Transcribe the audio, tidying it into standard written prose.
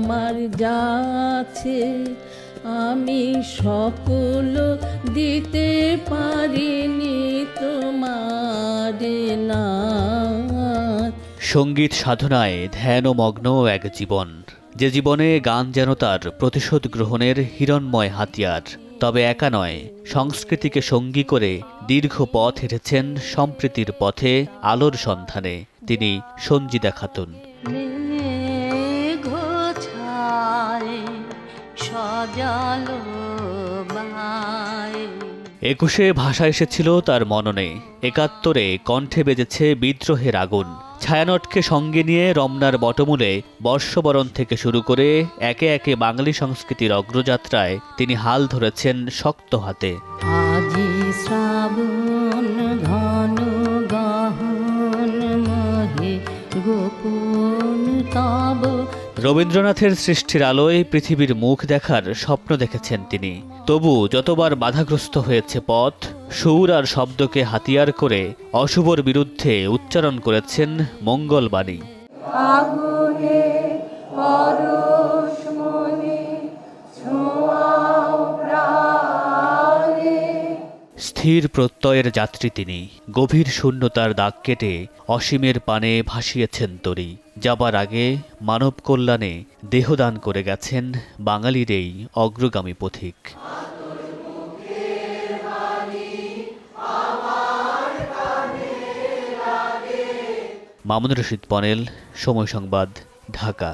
আমার যা আছে আমি সকল দিতে পারিনি তোমারে নাথ। সঙ্গীত সাধনায় ধ্যানমগ্ন এক জীবন, যে জীবনে গান যেন তার প্রতিশোধ গ্রহণের হিরণ্ময় হাতিয়ার। তবে একা নয়, সংস্কৃতিকে সঙ্গী করে দীর্ঘ পথ হেঁটেছেন সম্প্রীতির পথে আলোর সন্ধানে তিনি সঞ্জিদা খাতুন। একুশে ভাষা এসেছিল তার মননে, ৭১-এ কণ্ঠে বেজেছে বিদ্রোহের আগুন। ছায়ানটকে সঙ্গে নিয়ে রমনার বটমূলে বর্ষবরণ থেকে শুরু করে একে একে বাঙালি সংস্কৃতির অগ্রযাত্রায় তিনি হাল ধরেছেন শক্ত হাতে। আজি শ্রাবণ ঘন গহন মহে গোপন তব। রবীন্দ্রনাথের সৃষ্টির আলোয় পৃথিবীর মুখ দেখার স্বপ্ন দেখেছেন তিনি। তবু যতবার বাধাগ্রস্ত হয়েছে পথ, সুর আর শব্দকে হাতিয়ার করে অশুভর বিরুদ্ধে উচ্চারণ করেছেন মঙ্গলবাণী। আগুনে পরশ মনে ছোঁয়াও প্রাণে। স্থির প্রত্যয়ের যাত্রী তিনি, গভীর শূন্যতার দাগ কেটে অসীমের পানে ভাসিয়েছেন তরী। যাবার আগে মানব কল্যাণে দেহদান করে গেছেন বাঙালির এই অগ্রগামী পথিক। মামুনুর রশিদ পনেল, সময় সংবাদ, ঢাকা।